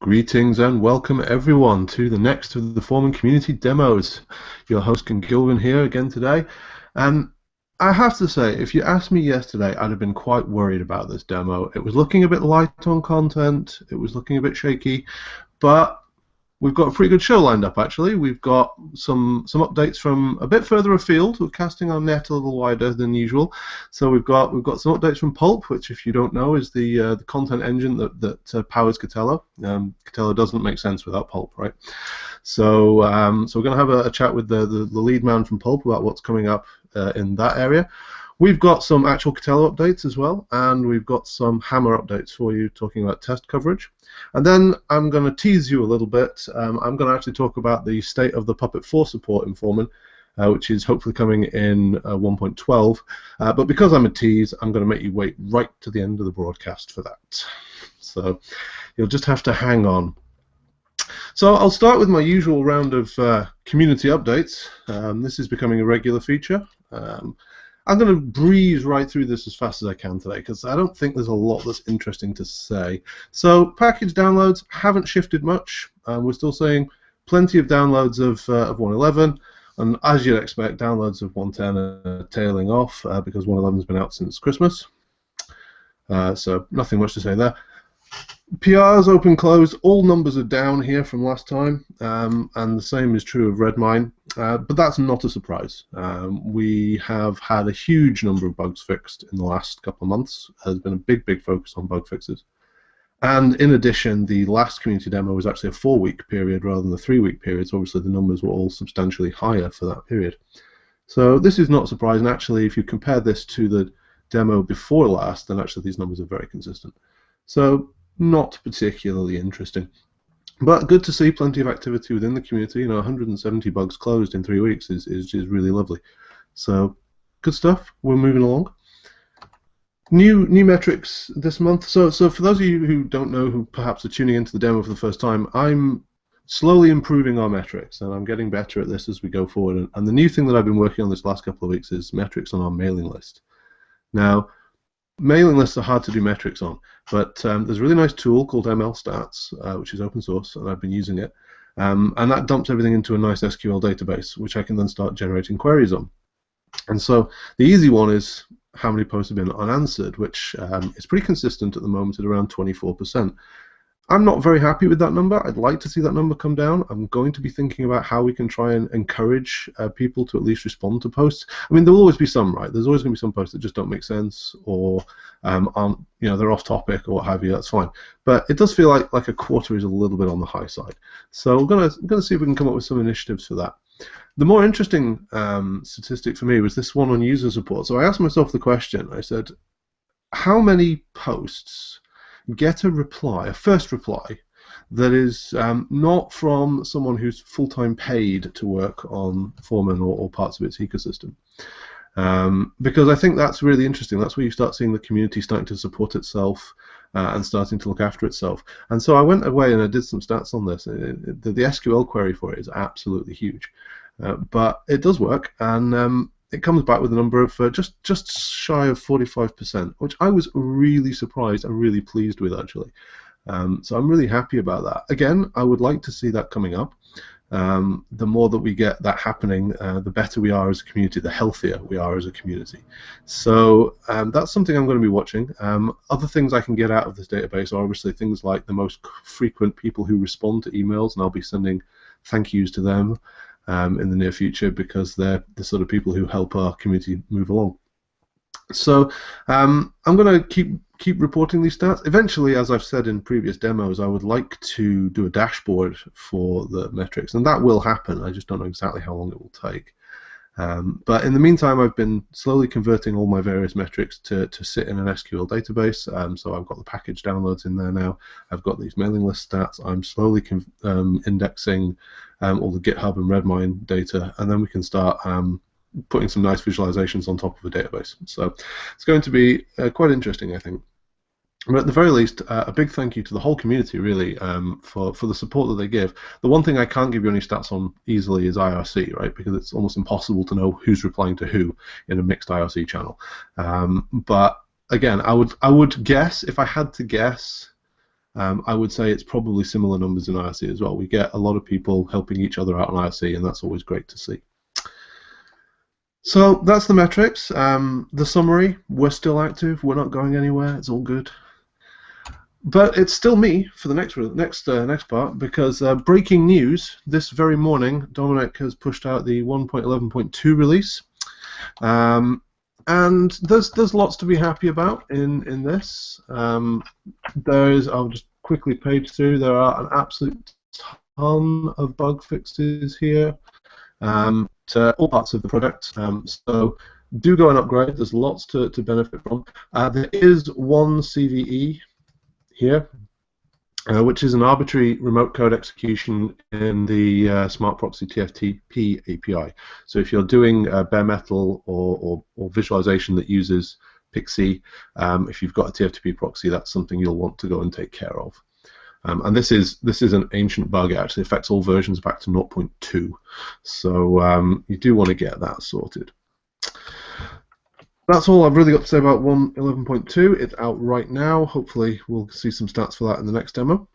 Greetings and welcome everyone to the next of the Foreman Community Demos. Your host Ken Gilvin here again today. And I have to say, if you asked me yesterday, I'd have been quite worried about this demo. It was looking a bit light on content, it was looking a bit shaky, but we've got a pretty good show lined up actually. We've got some updates from a bit further afield. We're casting our net a little wider than usual. So we've got some updates from Pulp, which if you don't know is the content engine that powers Katello. Katello doesn't make sense without Pulp, right? So we're going to have a chat with the lead man from Pulp about what's coming up in that area. We've got some actual Katello updates as well, and we've got some Hammer updates for you talking about test coverage. And then I'm going to tease you a little bit. I'm going to actually talk about the state of the Puppet 4 support in Foreman, which is hopefully coming in 1.12. But because I'm a tease, I'm going to make you wait right to the end of the broadcast for that. So you'll just have to hang on. So I'll start with my usual round of community updates. This is becoming a regular feature. I'm going to breeze right through this as fast as I can today because I don't think there's a lot that's interesting to say. So package downloads haven't shifted much. We're still seeing plenty of downloads of 1.11, and as you'd expect, downloads of 1.10 are tailing off because 1.11's been out since Christmas. So nothing much to say there. PRs, open, closed, all numbers are down here from last time, and the same is true of Redmine, but that's not a surprise. We have had a huge number of bugs fixed in the last couple of months. There's been a big focus on bug fixes. And in addition, the last community demo was actually a 4-week period rather than a 3-week period, so obviously the numbers were all substantially higher for that period. So this is not surprising. Actually, if you compare this to the demo before last, then actually these numbers are very consistent. So not particularly interesting, but good to see plenty of activity within the community. You know, 170 bugs closed in 3 weeks is just really lovely. So good stuff. We're moving along. New metrics this month. So for those of you who don't know, who perhaps are tuning into the demo for the first time, I'm slowly improving our metrics, and I'm getting better at this as we go forward. And the new thing that I've been working on this last couple of weeks is metrics on our mailing list. Now, mailing lists are hard to do metrics on, but there's a really nice tool called ML Stats, which is open source, and I've been using it. And that dumps everything into a nice SQL database, which I can then start generating queries on. And so the easy one is how many posts have been unanswered, which is pretty consistent at the moment at around 24%. I'm not very happy with that number. I'd like to see that number come down. I'm going to be thinking about how we can try and encourage people to at least respond to posts. I mean, there will always be some, right? There's always going to be some posts that just don't make sense, or aren't, you know, they're off topic or what have you. That's fine. But it does feel like a quarter is a little bit on the high side. So we're going to see if we can come up with some initiatives for that. The more interesting statistic for me was this one on user support. So I asked myself the question. I said, how many posts get a reply, a first reply, that is not from someone who's full-time paid to work on Foreman or parts of its ecosystem? Because I think that's really interesting. That's where you start seeing the community starting to support itself and starting to look after itself. And so I went away and I did some stats on this. The SQL query for it is absolutely huge. But it does work, and it comes back with a number of just shy of 45%, which I was really surprised and really pleased with, actually. So I'm really happy about that. Again, I would like to see that coming up. The more that we get that happening, the better we are as a community, the healthier we are as a community. So that's something I'm going to be watching. Other things I can get out of this database are obviously things like the most frequent people who respond to emails, and I'll be sending thank yous to them in the near future, because they're the sort of people who help our community move along. So I'm going to keep reporting these stats. Eventually, as I've said in previous demos, I would like to do a dashboard for the metrics, and that will happen. I just don't know exactly how long it will take. But in the meantime, I've been slowly converting all my various metrics to sit in an SQL database. So I've got the package downloads in there now. I've got these mailing list stats. I'm slowly indexing all the GitHub and Redmine data, and then we can start putting some nice visualizations on top of a database. So it's going to be quite interesting, I think. But at the very least, a big thank you to the whole community, really, for the support that they give. The one thing I can't give you any stats on easily is IRC, right? Because it's almost impossible to know who's replying to who in a mixed IRC channel. But again, I would guess, if I had to guess, I would say it's probably similar numbers in IRC as well. We get a lot of people helping each other out on IRC, and that's always great to see. So that's the metrics. The summary, we're still active, we're not going anywhere, it's all good. But it's still me for the next part, because breaking news, this very morning Dominic has pushed out the 1.11.2 release. And there's lots to be happy about in this. I'll just quickly page through, there are an absolute ton of bug fixes here. To all parts of the product, so do go and upgrade. There's lots to benefit from. There is one CVE here, which is an arbitrary remote code execution in the Smart Proxy TFTP API. So if you're doing bare metal or visualization that uses Pixie, if you've got a TFTP proxy, that's something you'll want to go and take care of. And this is an ancient bug. It actually affects all versions back to 0.2. So you do want to get that sorted. That's all I've really got to say about 1.11.2. It's out right now. Hopefully we'll see some stats for that in the next demo.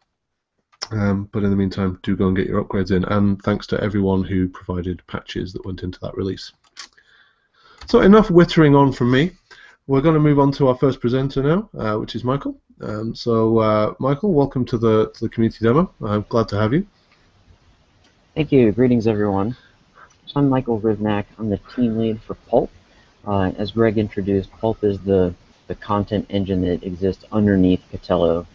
But in the meantime, do go and get your upgrades in. And thanks to everyone who provided patches that went into that release. So enough whittering on from me. We're going to move on to our first presenter now, which is Michael. Michael, welcome to the community demo. I'm glad to have you. Thank you. Greetings, everyone. So I'm Michael Rivnak. I'm the team lead for Pulp. As Greg introduced, Pulp is the content engine that exists underneath Katello.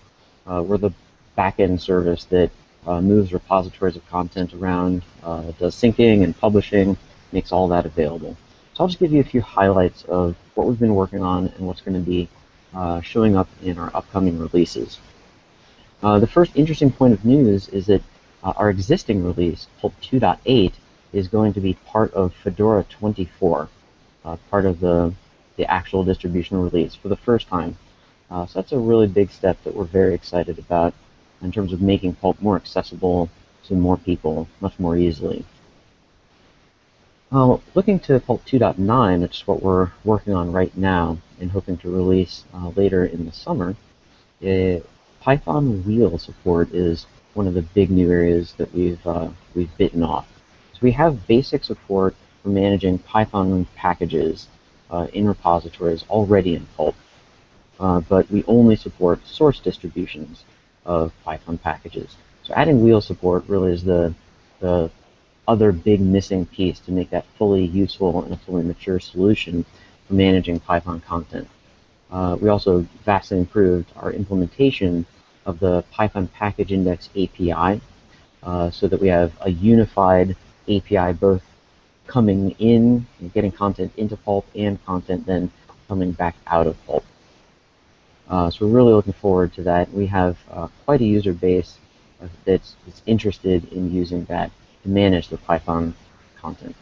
We're the back-end service that moves repositories of content around, does syncing and publishing, makes all that available. So I'll just give you a few highlights of what we've been working on and what's going to be showing up in our upcoming releases. The first interesting point of news is that our existing release, Pulp 2.8, is going to be part of Fedora 24, part of the actual distribution release for the first time. So that's a really big step that we're very excited about in terms of making Pulp more accessible to more people much more easily. Looking to Pulp 2.9, which is what we're working on right now and hoping to release later in the summer, Python wheel support is one of the big new areas that we've bitten off. So we have basic support for managing Python packages in repositories already in Pulp, but we only support source distributions of Python packages. So adding wheel support really is the other big missing piece to make that fully useful and a fully mature solution for managing Python content. We also vastly improved our implementation of the Python package index API so that we have a unified API both coming in and getting content into Pulp and content then coming back out of Pulp. So we're really looking forward to that. We have quite a user base that's interested in using that to manage the Python content.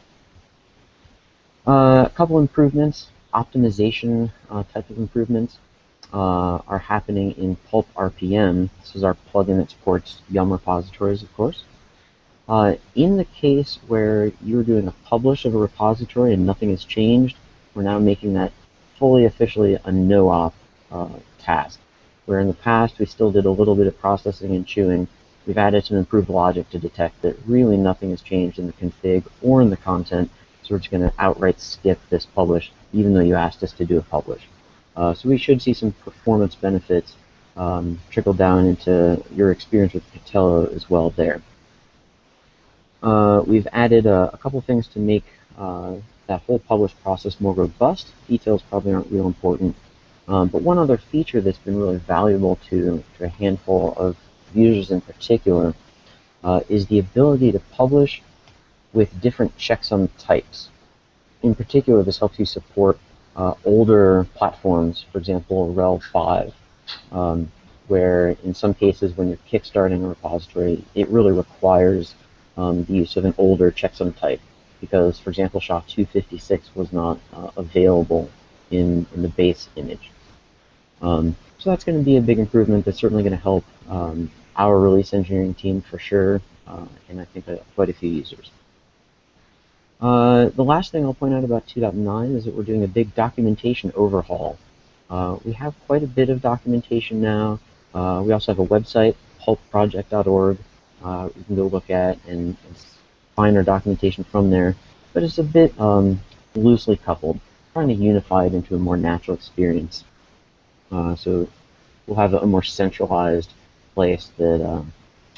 A couple improvements, optimization type of improvements are happening in Pulp RPM. This is our plugin that supports Yum repositories, of course. In the case where you're doing a publish of a repository and nothing has changed, we're now making that fully officially a no-op task. Where in the past we still did a little bit of processing and chewing, we've added some improved logic to detect that really nothing has changed in the config or in the content, so we're just going to outright skip this publish, even though you asked us to do a publish. So we should see some performance benefits trickle down into your experience with Katello as well there. We've added a couple things to make that whole publish process more robust. Details probably aren't real important. But one other feature that's been really valuable to a handful of users in particular is the ability to publish with different checksum types. In particular, this helps you support older platforms, for example, RHEL 5, where in some cases when you're kickstarting a repository, it really requires the use of an older checksum type because, for example, SHA-256 was not available in the base image. So that's going to be a big improvement. That's certainly going to help our release engineering team for sure, and I think quite a few users. The last thing I'll point out about 2.9 is that we're doing a big documentation overhaul. We have quite a bit of documentation now. We also have a website, pulpproject.org. You can go look at and find our documentation from there. But it's a bit loosely coupled, trying to unify it into a more natural experience. So we'll have a more centralized place that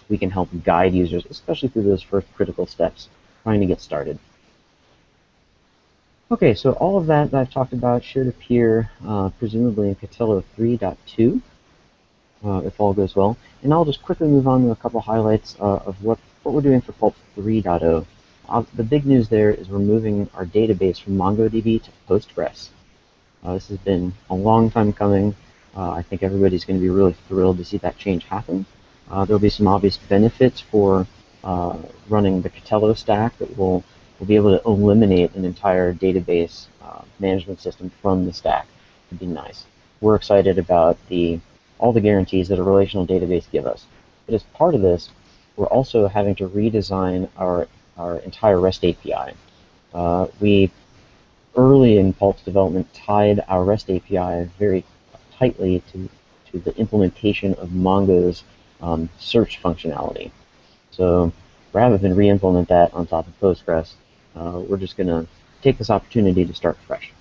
we can help guide users, especially through those first critical steps, trying to get started. Okay, so all of that I've talked about should appear presumably in Katello 3.2, if all goes well. And I'll just quickly move on to a couple highlights of what we're doing for Pulp 3.0. The big news there is we're moving our database from MongoDB to Postgres. This has been a long time coming. I think everybody's going to be really thrilled to see that change happen. There'll be some obvious benefits for running the Katello stack that will be able to eliminate an entire database management system from the stack. It'd be nice. We're excited about all the guarantees that a relational database give us. But as part of this, we're also having to redesign our entire REST API. We, early in Pulp's development, tied our REST API very tightly to the implementation of Mongo's search functionality. So rather than re-implement that on top of Postgres, we're just going to take this opportunity to start fresh.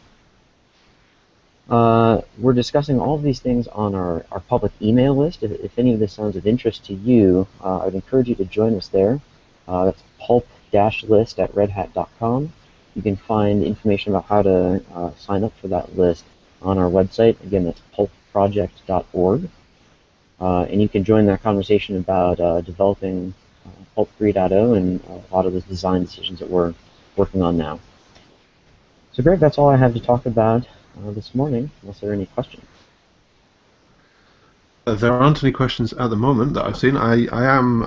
We're discussing all of these things on our public email list. If any of this sounds of interest to you, I'd encourage you to join us there. That's pulp-list@redhat.com. You can find information about how to sign up for that list on our website. Again, that's pulpproject.org. And you can join that conversation about developing Pulp 3.0 and a lot of the design decisions that we're working on now. So Greg, that's all I have to talk about this morning, unless there are any questions. There aren't any questions at the moment that I've seen. I am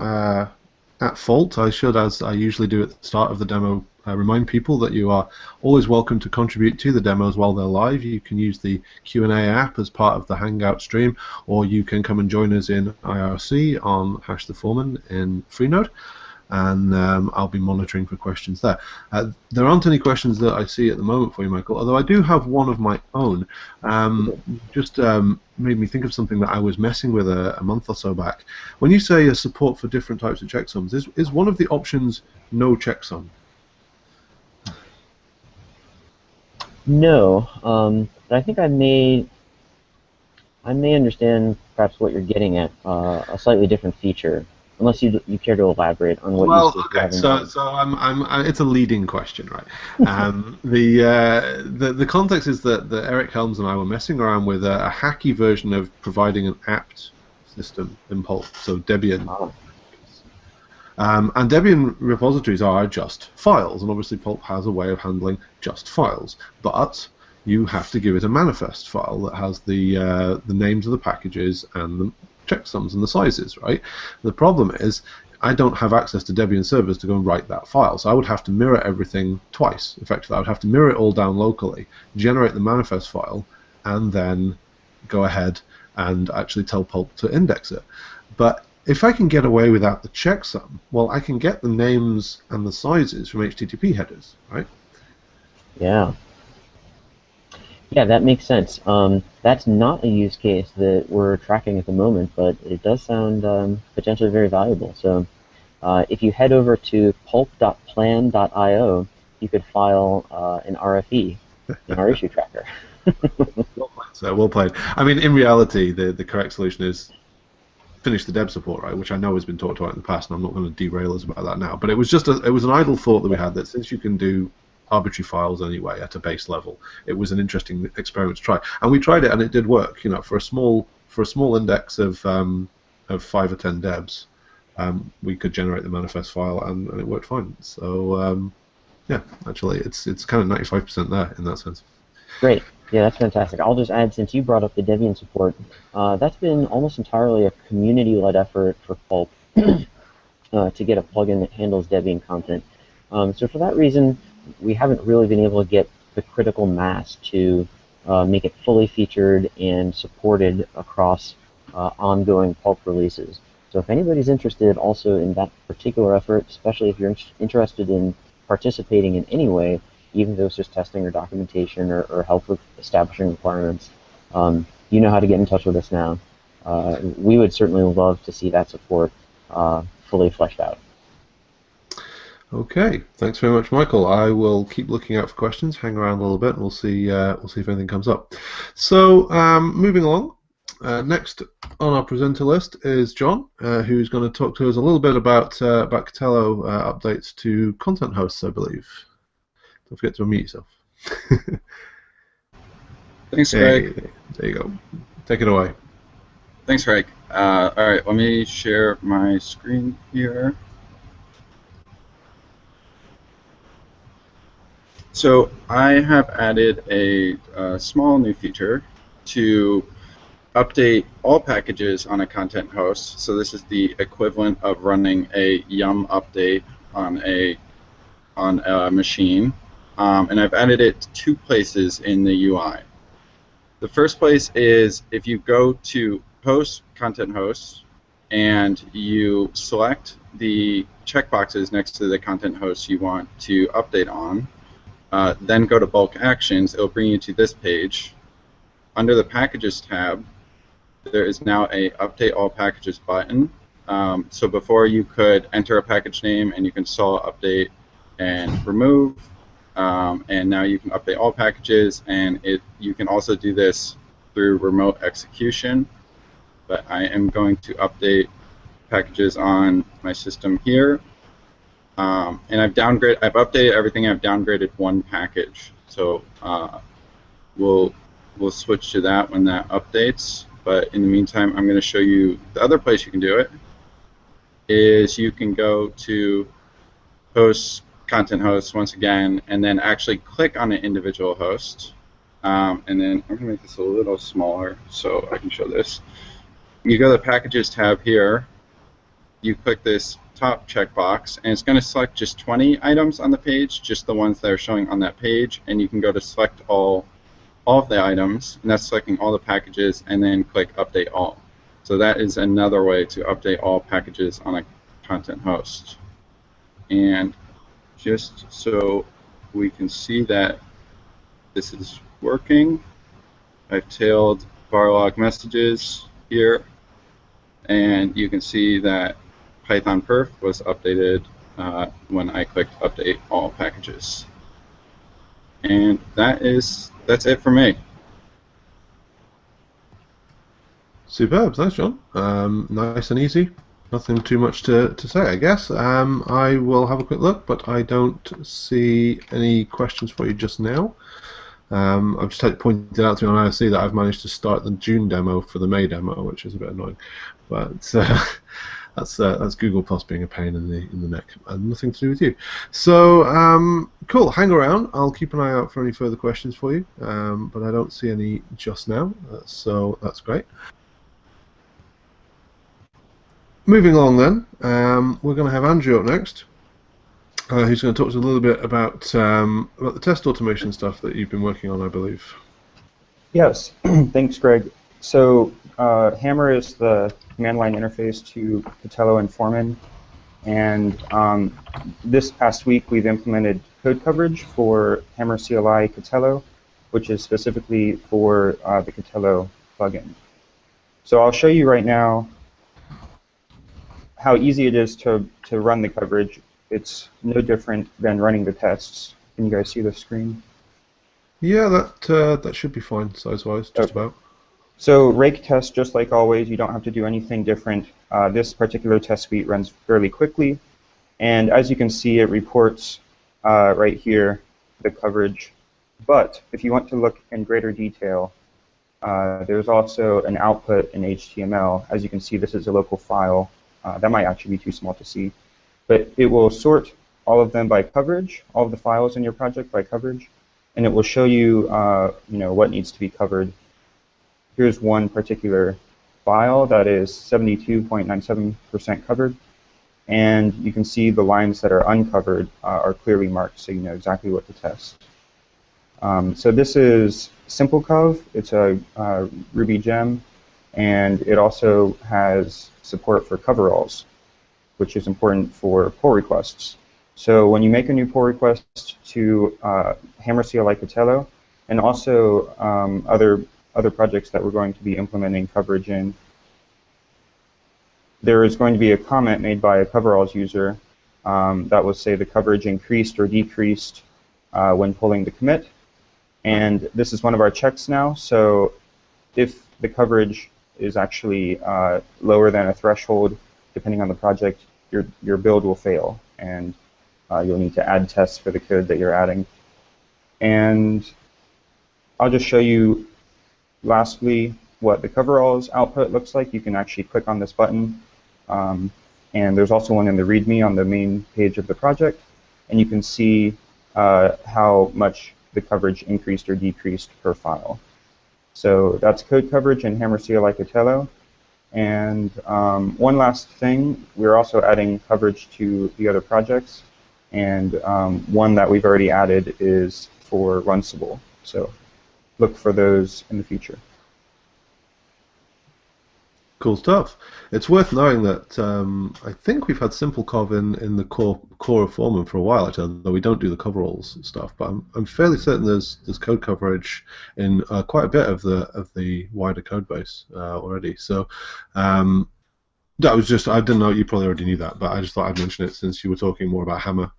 at fault. I should, as I usually do at the start of the demo, remind people that you are always welcome to contribute to the demos while they're live. You can use the Q&A app as part of the Hangout stream, or you can come and join us in IRC on #theforeman in Freenode, and I'll be monitoring for questions there. There aren't any questions that I see at the moment for you, Michael, although I do have one of my own. Just made me think of something that I was messing with a month or so back. When you say a support for different types of checksums, is one of the options no checksum? No, but I think I may understand perhaps what you're getting at, a slightly different feature. Unless you care to elaborate on what you see. Okay. So it's a leading question, right? The context is that Eric Helms and I were messing around with a hacky version of providing an apt system in Pulp, so Debian. Oh. And Debian repositories are just files, and obviously Pulp has a way of handling just files, but you have to give it a manifest file that has the names of the packages and the checksums and the sizes, right? The problem is I don't have access to Debian servers to go and write that file, so I would have to mirror everything twice. Effectively, I would have to mirror it all down locally, generate the manifest file, and then go ahead and actually tell Pulp to index it. But if I can get away without the checksum, well, I can get the names and the sizes from HTTP headers, right? Yeah. Yeah, that makes sense. That's not a use case that we're tracking at the moment, but it does sound potentially very valuable. So if you head over to pulp.plan.io, you could file an RFE in our issue tracker. Well played. I mean, in reality, the correct solution is finish the deb support, right? Which I know has been talked about in the past, and I'm not going to derail us about that now. But it was just it was an idle thought that we had, that since you can do arbitrary files anyway at a base level, it was an interesting experiment to try, and we tried it and it did work. You know, for a small index of 5 or 10 debs, we could generate the manifest file and it worked fine. So yeah, actually, it's kind of 95% there in that sense. Great. Yeah, that's fantastic. I'll just add, since you brought up the Debian support, that's been almost entirely a community-led effort for Pulp to get a plugin that handles Debian content. So for that reason, we haven't really been able to get the critical mass to make it fully featured and supported across ongoing Pulp releases. So if anybody's interested also in that particular effort, especially if you're interested in participating in any way, even though it's just testing or documentation or help with establishing requirements, you know how to get in touch with us now. we would certainly love to see that support fully fleshed out. Okay, thanks very much, Michael. I will keep looking out for questions. Hang around a little bit, and we'll see if anything comes up. So, moving along. Next on our presenter list is John, who's going to talk to us a little bit about Katello updates to content hosts, I believe. Don't forget to unmute yourself. Thanks, Greg. There you go. Take it away. Thanks, Greg. All right, let me share my screen here. So I have added a small new feature to update all packages on a content host. So this is the equivalent of running a yum update on a machine. And I've added it to 2 places in the UI. The first place is if you go to host, content hosts, and you select the checkboxes next to the content host you want to update on, then go to bulk actions, it'll bring you to this page. Under the packages tab, there is now a update all packages button. So before you could enter a package name and you can install, update, and remove. And now you can update all packages, and you can also do this through remote execution. But I am going to update packages on my system here. And I've updated everything. I've downgraded 1 package. So we'll switch to that when that updates. But in the meantime, I'm going to show you the other place you can do it. Is you can go to hosts, content hosts once again, and then actually click on an individual host. And then I'm going to make this a little smaller so I can show this. You go to the packages tab here. You click this top checkbox, and it's going to select just 20 items on the page, just the ones that are showing on that page. And you can go to select all of the items, and that's selecting all the packages, and then click update all. So that is another way to update all packages on a content host. And just so we can see that this is working, I've tailed var log messages here, and you can see that Python perf was updated when I clicked update all packages. And that's it for me. Superb, thanks, John. Nice and easy. Nothing too much to say, I guess. I will have a quick look, but I don't see any questions for you just now. I've just pointed out to me on IRC that I've managed to start the June demo for the May demo, which is a bit annoying. But that's Google Plus being a pain in the neck, and nothing to do with you. So cool. Hang around. I'll keep an eye out for any further questions for you, but I don't see any just now. So that's great. Moving along then, we're going to have Andrew up next, who's going to talk to us a little bit about the test automation stuff that you've been working on, I believe. Yes, thanks, Greg. So Hammer is the command line interface to Katello and Foreman, and this past week we've implemented code coverage for Hammer CLI Katello, which is specifically for the Katello plugin. So I'll show you right now how easy it is to run the coverage. It's no different than running the tests. Can you guys see the screen? Yeah, that should be fine size-wise, just about. So rake test, just like always, you don't have to do anything different. This particular test suite runs fairly quickly, and as you can see, it reports right here the coverage. But if you want to look in greater detail, there's also an output in HTML. As you can see, this is a local file. That might actually be too small to see, but it will sort all of them by coverage, all of the files in your project by coverage, and it will show you, what needs to be covered. Here's one particular file that is 72.97% covered, and you can see the lines that are uncovered are clearly marked, so you know exactly what to test. So this is SimpleCov. It's a Ruby gem, and it also has support for coveralls, which is important for pull requests. So when you make a new pull request to Hammer CLI Katello, and also other projects that we're going to be implementing coverage in, there is going to be a comment made by a coveralls user that will say the coverage increased or decreased when pulling the commit. And this is one of our checks now. So if the coverage is actually lower than a threshold, depending on the project, your build will fail, and you'll need to add tests for the code that you're adding. And I'll just show you lastly what the coveralls output looks like. You can actually click on this button, and there's also one in the README on the main page of the project, and you can see how much the coverage increased or decreased per file. So that's code coverage in Hammer CLI Katello. And one last thing, we're also adding coverage to the other projects, and one that we've already added is for Runcible. So look for those in the future. Cool stuff. It's worth knowing that I think we've had SimpleCov in the core of Foreman for a while, actually, though we don't do the coveralls stuff. But I'm fairly certain there's code coverage in quite a bit of the wider code base already. So that was just, I didn't know, you probably already knew that, but I just thought I'd mention it since you were talking more about Hammer.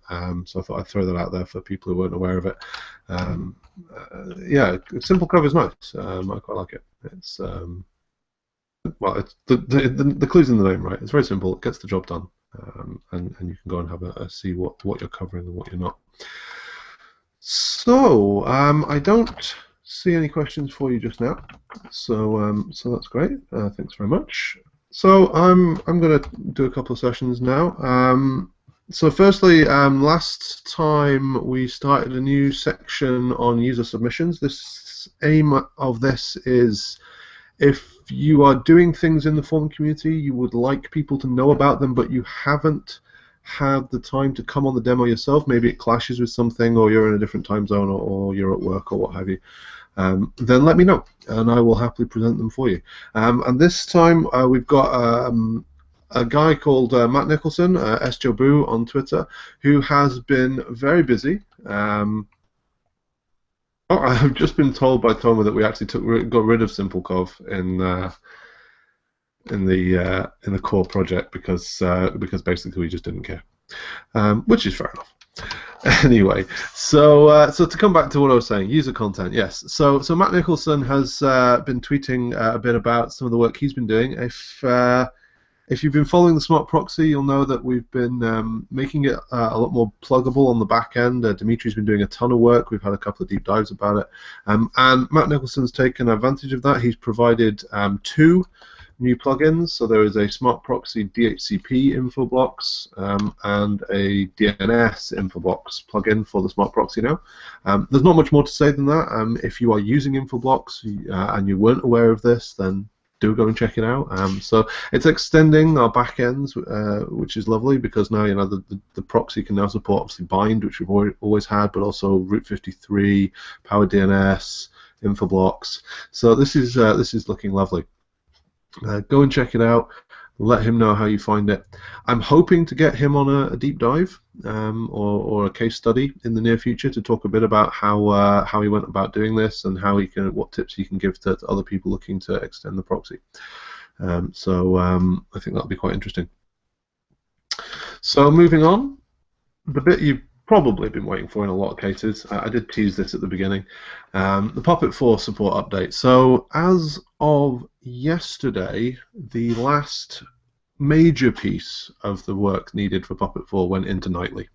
So I thought I'd throw that out there for people who weren't aware of it. Yeah, SimpleCov is nice. I quite like it. It's well, it's the clue's in the name, right? It's very simple. It gets the job done, and you can go and have a see what you're covering and what you're not. So I don't see any questions for you just now. So so that's great. Thanks very much. So I'm going to do a couple of sessions now. So firstly, last time we started a new section on user submissions. This aim of this is if you are doing things in the Foreman community, you would like people to know about them, but you haven't had the time to come on the demo yourself. Maybe it clashes with something, or you're in a different time zone, or you're at work, or what have you. Then let me know, and I will happily present them for you. And this time we've got a guy called Matt Nicholson, SJoBoo on Twitter, who has been very busy. Oh, I've just been told by Toma that we actually got rid of SimpleCov in the core project because basically we just didn't care, which is fair enough. Anyway, so to come back to what I was saying, user content, yes. So Matt Nicholson has been tweeting a bit about some of the work he's been doing. If you've been following the Smart Proxy, you'll know that we've been making it a lot more pluggable on the back end. Dimitri's been doing a ton of work. We've had a couple of deep dives about it. And Matt Nicholson's taken advantage of that. He's provided 2 new plugins. So there is a Smart Proxy DHCP Infoblox and a DNS Infoblox plugin for the Smart Proxy now. There's not much more to say than that. If you are using Infoblox and you weren't aware of this, then do go and check it out. So it's extending our backends, which is lovely because now the proxy can now support obviously bind, which we've always had, but also Route 53, Power DNS, Infoblox. So this is looking lovely. Go and check it out. Let him know how you find it. I'm hoping to get him on a deep dive or a case study in the near future to talk a bit about how he went about doing this and what tips he can give to other people looking to extend the proxy. So I think that'll be quite interesting. So moving on, the bit you've probably been waiting for in a lot of cases. I did tease this at the beginning. The Puppet 4 support update. So as of yesterday, the last major piece of the work needed for Puppet 4 went into nightly.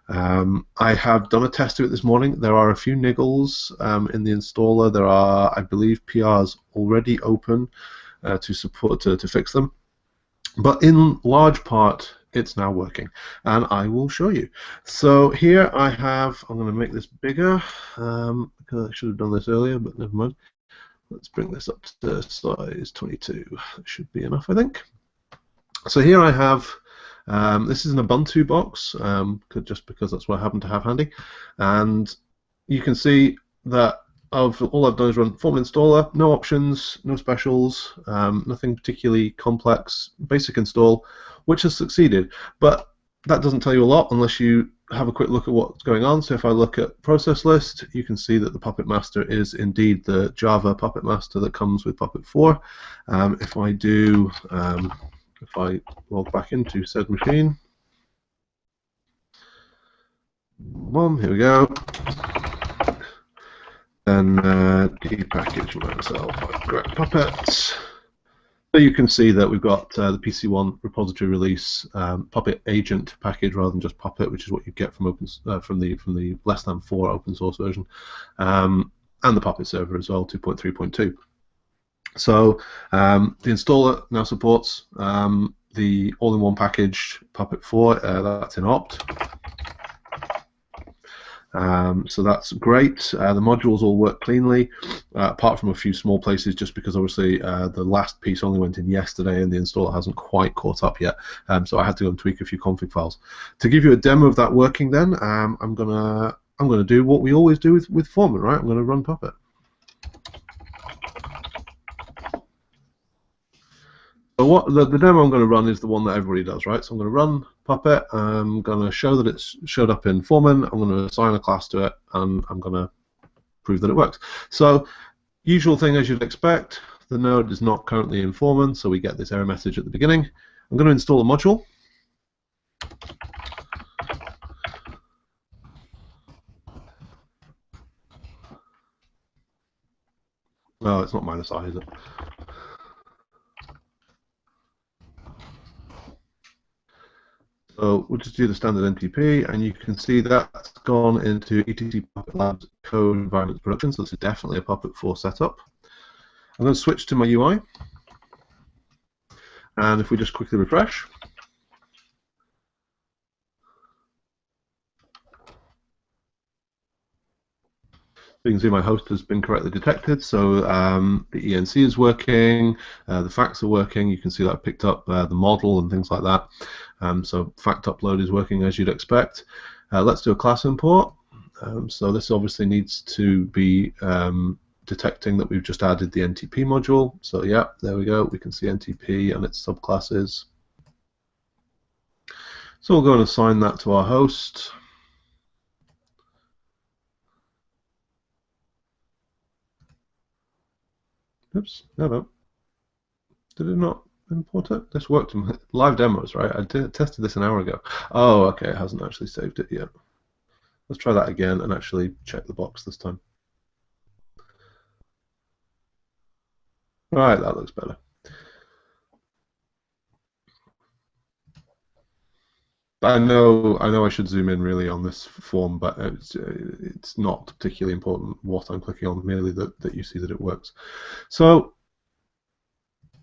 I have done a test of it this morning. There are a few niggles in the installer. There are, I believe, PRs already open to fix them. But in large part, it's now working, and I will show you. So here I have, I'm going to make this bigger because I should have done this earlier, but never mind. Let's bring this up to size 22. That should be enough, I think. So here I have, this is an Ubuntu box, just because that's what I happen to have handy, and you can see that all I've done is run Foreman installer, no options, no specials, nothing particularly complex, basic install, which has succeeded. But that doesn't tell you a lot unless you have a quick look at what's going on. So if I look at process list, you can see that the Puppet Master is indeed the Java Puppet Master that comes with Puppet 4. If I do if I log back into said machine, here we go. Then depackage myself like Puppet. So you can see that we've got the PC1 repository release Puppet agent package rather than just Puppet, which is what you get from from the less than 4 open source version, and the Puppet server as well, 2.3.2. So the installer now supports the all-in-one package Puppet 4. That's in opt. So that's great. The modules all work cleanly, apart from a few small places, just because obviously the last piece only went in yesterday and the installer hasn't quite caught up yet. So I had to go and tweak a few config files. To give you a demo of that working, then I'm gonna do what we always do with Foreman, right? I'm gonna run Puppet. So what the demo I'm going to run is the one that everybody does, right? So I'm going to run Puppet. I'm going to show that it's showed up in Foreman. I'm going to assign a class to it, and I'm going to prove that it works. So usual thing as you'd expect, the node is not currently in Foreman, so we get this error message at the beginning. I'm going to install a module. Oh, it's not -I, is it? So we'll just do the standard NTP, and you can see that's gone into etc Puppet Labs code environment production, so this is definitely a Puppet 4 setup. I'm going to switch to my UI, and if we just quickly refresh, you can see my host has been correctly detected, so the ENC is working, the facts are working. You can see that I picked up the model and things like that. So fact upload is working as you'd expect. Let's do a class import. So this obviously needs to be detecting that we've just added the NTP module. So yeah, there we go. We can see NTP and its subclasses. So we'll go and assign that to our host. Oops, no. Did it not import it? This worked in live demos, right? I tested this an hour ago. Oh, okay, it hasn't actually saved it yet. Let's try that again and actually check the box this time. Right, that looks better. I know I should zoom in really on this form, but it's not particularly important what I'm clicking on, merely that you see that it works. So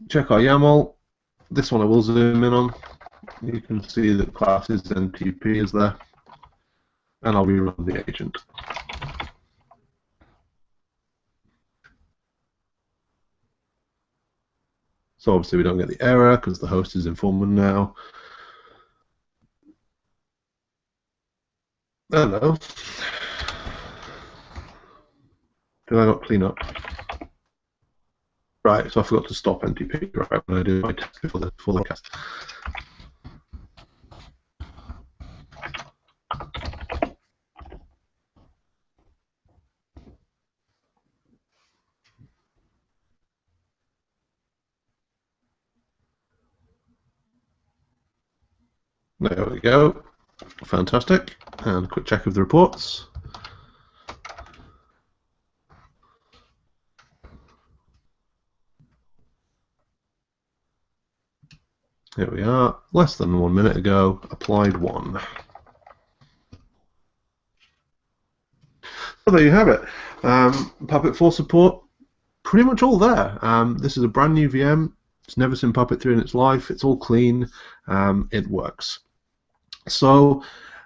check our YAML. This one I will zoom in on. You can see that classes NTP is there, and I'll rerun the agent. So obviously we don't get the error because the host is in Foreman now. Hello. Did I not clean up? Right, so I forgot to stop NTP right when I do my test before the cast. There we go. Fantastic. And a quick check of the reports. Here we are. Less than 1 minute ago, applied 1. So there you have it. Puppet 4 support, pretty much all there. This is a brand new VM. It's never seen Puppet 3 in its life. It's all clean. It works. So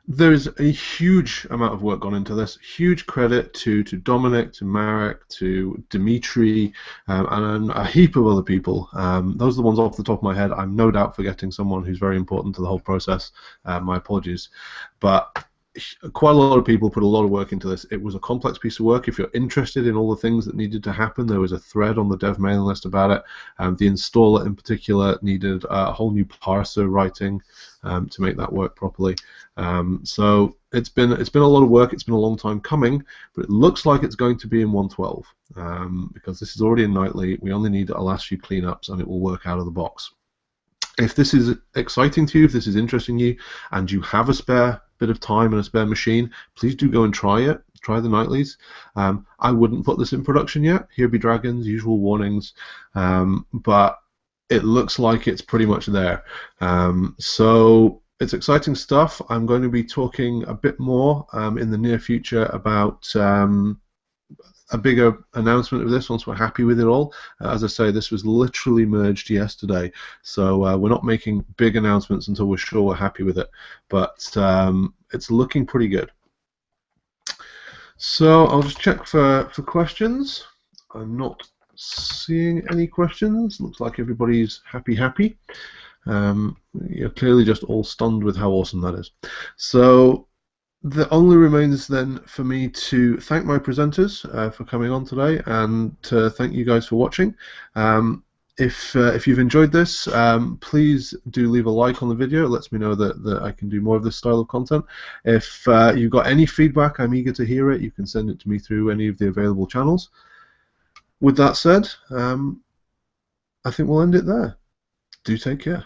there's a huge amount of work gone into this. Huge credit to Dominic, to Marek, to Dimitri, and a heap of other people. Those are the ones off the top of my head. I'm no doubt forgetting someone who's very important to the whole process. My apologies. But quite a lot of people put a lot of work into this. It was a complex piece of work. If you're interested in all the things that needed to happen, there was a thread on the dev mailing list about it. The installer in particular needed a whole new parser writing to make that work properly. So it's been a lot of work. It's been a long time coming, but it looks like it's going to be in 1.12 because this is already in nightly. We only need a last few cleanups, and it will work out of the box. If this is exciting to you, if this is interesting to you, and you have a spare bit of time and a spare machine, please do go and try it. Try the nightlies. I wouldn't put this in production yet. Here be dragons, usual warnings, but it looks like it's pretty much there. So it's exciting stuff. I'm going to be talking a bit more in the near future about a bigger announcement of this once we're happy with it all. As I say, this was literally merged yesterday, so we're not making big announcements until we're sure we're happy with it, but it's looking pretty good. So I'll just check for questions. I'm not seeing any questions. Looks like everybody's happy. You're clearly just all stunned with how awesome that is. So the only remains then for me to thank my presenters for coming on today, and to thank you guys for watching. If you've enjoyed this, please do leave a like on the video. It lets me know that I can do more of this style of content. If you've got any feedback, I'm eager to hear it. You can send it to me through any of the available channels. With that said, I think we'll end it there. Do take care.